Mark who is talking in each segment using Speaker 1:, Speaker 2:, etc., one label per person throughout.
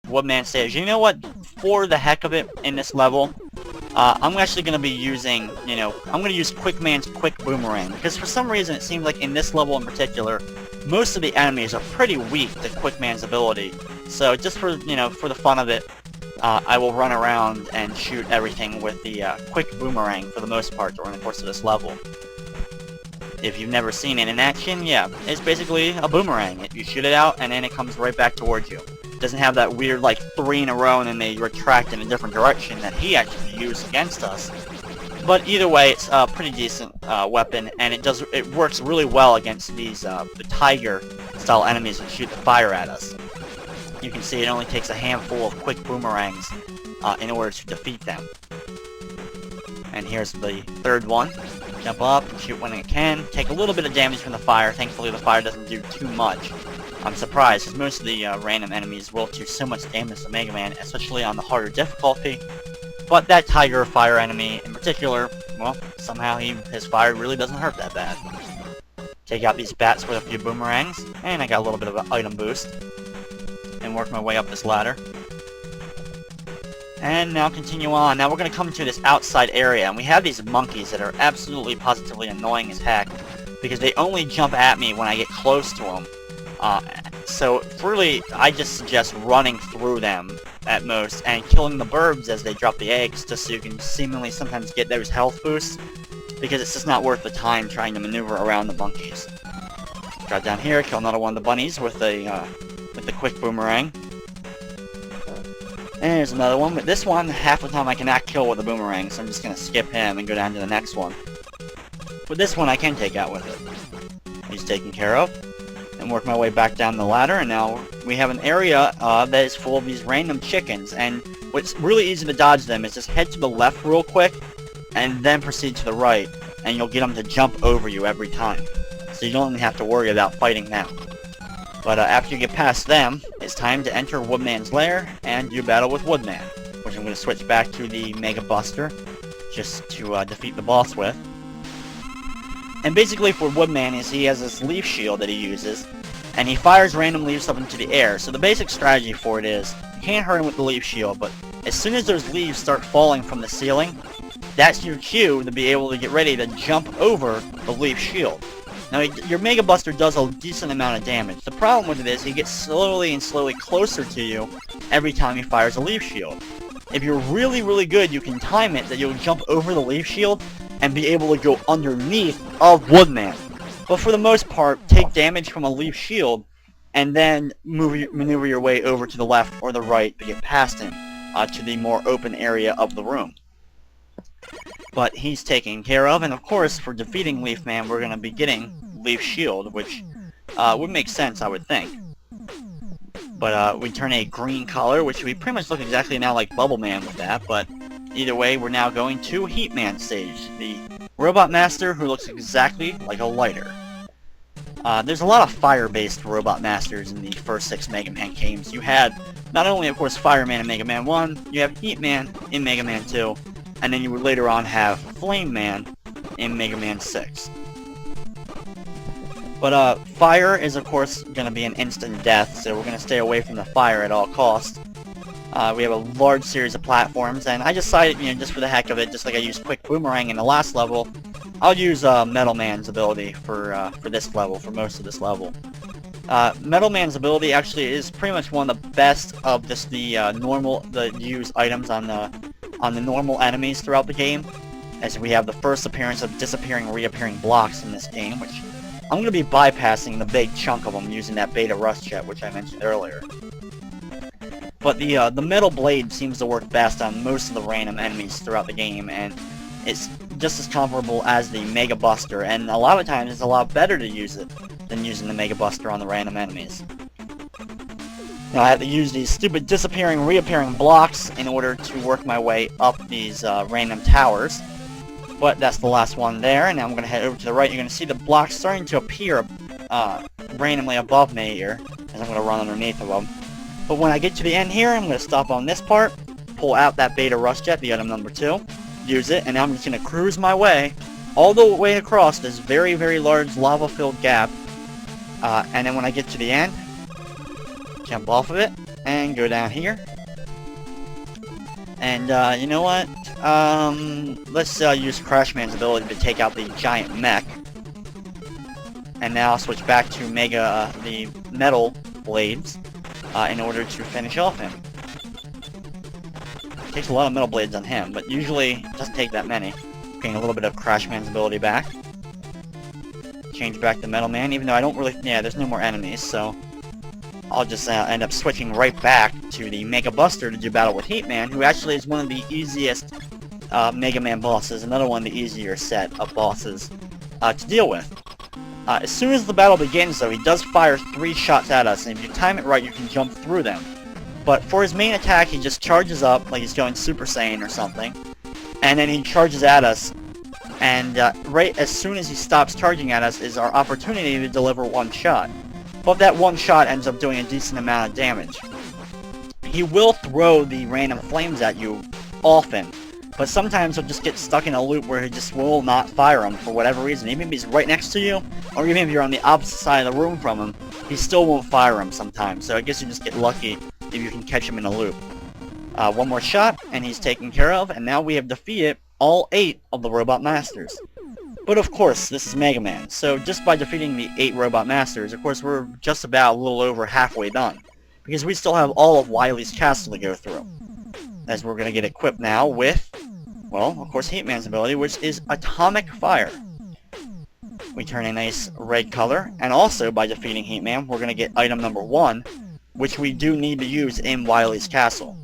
Speaker 1: Woodman stage. You know what? For the heck of it, in this level, I'm actually going to be using, I'm going to use Quickman's Quick Boomerang. Because for some reason, it seems like in this level in particular, most of the enemies are pretty weak to Quickman's ability. So just for, for the fun of it, I will run around and shoot everything with the Quick Boomerang for the most part during the course of this level. If you've never seen it in action, yeah, it's basically a boomerang. You shoot it out, and then it comes right back towards you. It doesn't have that weird, like, 3 in a row and then they retract in a different direction that he actually used against us. But either way, it's a pretty decent weapon, and it works really well against these the tiger-style enemies that shoot the fire at us. You can see it only takes a handful of quick boomerangs in order to defeat them. And here's the third one. Jump up, shoot when it can, take a little bit of damage from the fire. Thankfully the fire doesn't do too much. I'm surprised, because most of the random enemies will do so much damage to Mega Man, especially on the harder difficulty. But that tiger fire enemy in particular, well, somehow his fire really doesn't hurt that bad. Take out these bats with a few boomerangs, and I got a little bit of an item boost. And work my way up this ladder. And now continue on. Now we're going to come to this outside area, and we have these monkeys that are absolutely positively annoying as heck, because they only jump at me when I get close to them. So really, I just suggest running through them at most, and killing the birds as they drop the eggs, just so you can seemingly sometimes get those health boosts, because it's just not worth the time trying to maneuver around the monkeys. Got down here, kill another one of the bunnies with the quick boomerang. And there's another one, but this one, half the time I cannot kill with a boomerang, so I'm just going to skip him and go down to the next one. But this one I can take out with it. He's taken care of. And work my way back down the ladder, and now we have an area that is full of these random chickens, and what's really easy to dodge them is just head to the left real quick, and then proceed to the right, and you'll get them to jump over you every time. So you don't even have to worry about fighting them. But after you get past them, it's time to enter Woodman's lair and do battle with Woodman, which I'm going to switch back to the Mega Buster just to defeat the boss with. And basically for Woodman is he has this leaf shield that he uses, and he fires random leaves up into the air. So the basic strategy for it is, you can't hurt him with the leaf shield, but as soon as those leaves start falling from the ceiling, that's your cue to be able to get ready to jump over the leaf shield. Now, your Mega Buster does a decent amount of damage. The problem with it is he gets slowly and slowly closer to you every time he fires a leaf shield. If you're really, really good, you can time it that you'll jump over the leaf shield and be able to go underneath of Woodman. But for the most part, take damage from a leaf shield, and then maneuver your way over to the left or the right to get past him to the more open area of the room. But he's taken care of, and of course, for defeating Leaf Man, we're going to be getting Leaf Shield, which would make sense, I would think. But we turn a green color, which we pretty much look exactly now like Bubble Man with that, but either way, we're now going to Heatman stage, the Robot Master who looks exactly like a lighter. There's a lot of fire-based Robot Masters in the first 6 Mega Man games. You had, not only of course Fireman in Mega Man 1, you have Heatman in Mega Man 2, and then you would later on have Flame Man in Mega Man 6. But fire is of course going to be an instant death, so we're going to stay away from the fire at all costs. We have a large series of platforms, and I decided, just for the heck of it, just like I used Quick Boomerang in the last level, I'll use Metal Man's ability for this level, for most of this level. Metal Man's ability actually is pretty much one of the best of just the used items on the normal enemies throughout the game, as we have the first appearance of disappearing, reappearing blocks in this game, which I'm going to be bypassing the big chunk of them using that Beta Rust Jet, which I mentioned earlier. But the Metal Blade seems to work best on most of the random enemies throughout the game, and it's just as comparable as the Mega Buster, and a lot of times it's a lot better to use it than using the Mega Buster on the random enemies. Now I have to use these stupid disappearing, reappearing blocks in order to work my way up these random towers. But that's the last one there, and now I'm going to head over to the right. You're going to see the blocks starting to appear randomly above me here, as I'm going to run underneath of them. But when I get to the end here, I'm going to stop on this part, pull out that Beta Rust Jet, the item number 2, use it, and now I'm just going to cruise my way all the way across this very, very large lava-filled gap. And then when I get to the end, jump off of it, And go down here. And, you know what? Let's use Crashman's ability to take out the giant mech. And now I'll switch back to Mega, the metal blades, in order to finish off him. It takes a lot of metal blades on him, but usually it doesn't take that many. Gain a little bit of Crashman's ability back. Change back to Metal Man, even though I don't really... Yeah, there's no more enemies, so... I'll just end up switching right back to the Mega Buster to do battle with Heatman, who actually is one of the easiest Mega Man bosses, another one of the easier set of bosses to deal with. As soon as the battle begins, though, he does fire 3 shots at us, and if you time it right, you can jump through them. But for his main attack, he just charges up, like he's going Super Saiyan or something, and then he charges at us, and right as soon as he stops charging at us is our opportunity to deliver 1 shot. But that 1 shot ends up doing a decent amount of damage. He will throw the random flames at you often, but sometimes he'll just get stuck in a loop where he just will not fire them for whatever reason. Even if he's right next to you, or even if you're on the opposite side of the room from him, he still won't fire them sometimes. So I guess you just get lucky if you can catch him in a loop. 1 more shot, and he's taken care of, and now we have defeated all 8 of the Robot Masters. But of course, this is Mega Man, so just by defeating the 8 Robot Masters, of course we're just about a little over halfway done. Because we still have all of Wily's Castle to go through. As we're going to get equipped now with, well, of course Heatman's ability, which is Atomic Fire. We turn a nice red color, and also by defeating Heatman, we're going to get item number 1, which we do need to use in Wily's Castle.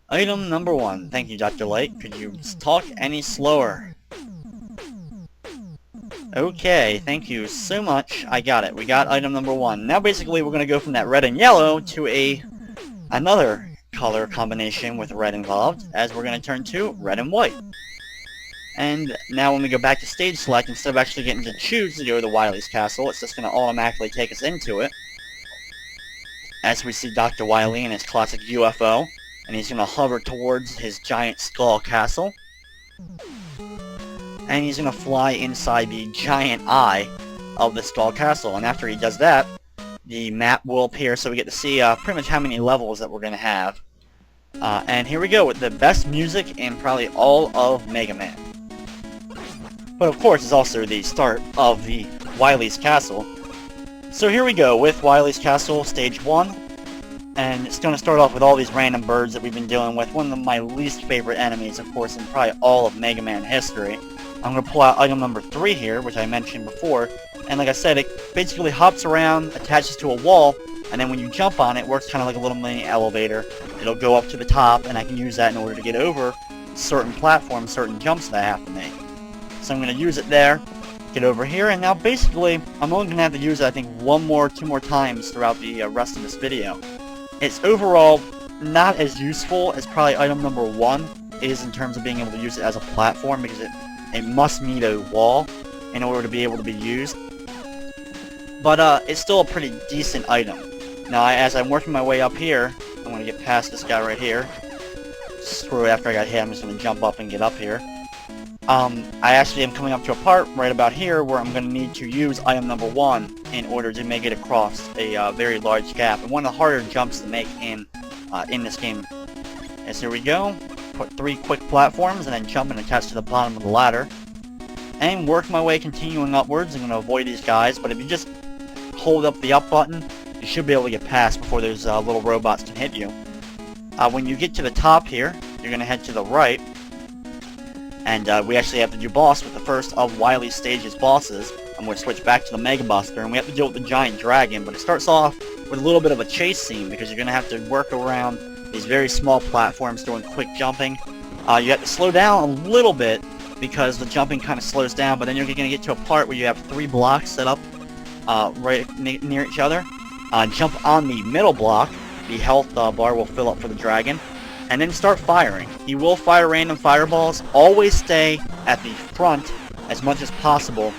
Speaker 1: Item number 1. Thank you, Dr. Light. Could you talk any slower? Okay, thank you so much. I got it. We got item number 1. Now basically we're going to go from that red and yellow to another color combination with red involved, as we're going to turn to red and white. And now when we go back to stage select, instead of actually getting to choose to go to Wily's Castle, it's just going to automatically take us into it. As we see Dr. Wily in his classic UFO, and he's going to hover towards his giant skull castle. And he's going to fly inside the giant eye of the skull castle. And after he does that, the map will appear, so we get to see pretty much how many levels that we're going to have. And here we go with the best music in probably all of Mega Man. But of course, it's also the start of the Wily's Castle. So here we go with Wily's Castle, Stage 1. And it's going to start off with all these random birds that we've been dealing with. One of my least favorite enemies, of course, in probably all of Mega Man history. I'm going to pull out item number 3 here, which I mentioned before. And like I said, it basically hops around, attaches to a wall, and then when you jump on it, it works kind of like a little mini elevator. It'll go up to the top, and I can use that in order to get over certain platforms, certain jumps that I have to make. So I'm going to use it there, get over here, and now basically, I'm only going to have to use it, I think, 2 more times throughout the rest of this video. It's overall not as useful as probably item number 1 is in terms of being able to use it as a platform, because it must meet a wall in order to be able to be used. But it's still a pretty decent item. Now, as I'm working my way up here, I'm going to get past this guy right here. Screw it, after I got hit, I'm just going to jump up and get up here. I actually am coming up to a part right about here where I'm going to need to use item number 1 in order to make it across a very large gap. And one of the harder jumps to make in this game. Yes, here we go. Put 3 quick platforms and then jump and attach to the bottom of the ladder. And work my way continuing upwards. I'm going to avoid these guys, but if you just hold up the up button, you should be able to get past before those little robots can hit you. When you get to the top here, you're going to head to the right. And we actually have to do boss with the first of Wily's stage's bosses. I'm going to switch back to the Mega Buster, and we have to deal with the giant dragon. But it starts off with a little bit of a chase scene, because you're going to have to work around these very small platforms doing quick jumping. You have to slow down a little bit, because the jumping kind of slows down, but then you're going to get to a part where you have 3 blocks set up right near each other. Jump on the middle block, the health bar will fill up for the dragon, and then start firing. He will fire random fireballs. Always stay at the front as much as possible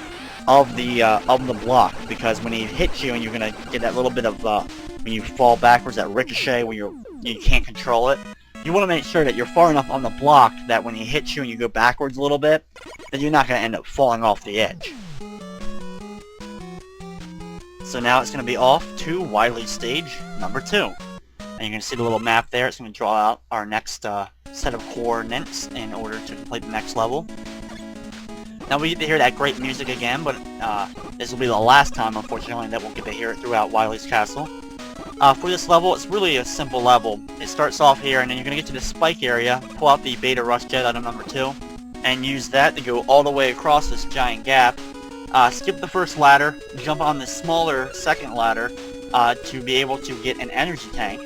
Speaker 1: of the block, because when he hits you and you're going to get that little bit of, when you fall backwards, that ricochet where you can't control it, you want to make sure that you're far enough on the block that when he hits you and you go backwards a little bit, that you're not going to end up falling off the edge. So now it's going to be off to Wily stage number 2. And you're going to see the little map there. It's going to draw out our next set of coordinates in order to complete the next level. Now we get to hear that great music again, but this will be the last time, unfortunately, that we'll get to hear it throughout Wily's Castle. For this level, it's really a simple level. It starts off here, and then you're going to get to the spike area, pull out the Beta Rush Jet item number 2, and use that to go all the way across this giant gap. Skip the first ladder, jump on the smaller second ladder to be able to get an energy tank.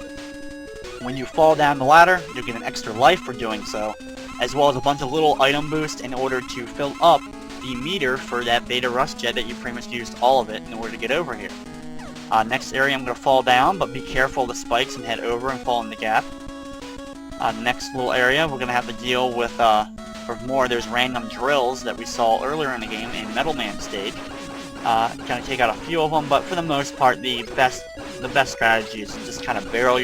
Speaker 1: When you fall down the ladder, you'll get an extra life for doing so, as well as a bunch of little item boosts in order to fill up the meter for that Beta Rush Jet that you pretty much used all of it in order to get over here. Next area I'm going to fall down, but be careful of the spikes and head over and fall in the gap. Next little area, we're going to have to deal with more of those random drills that we saw earlier in the game in Metal Man stage. Kind of take out a few of them, but for the most part, the best strategy is to just kind of barrel your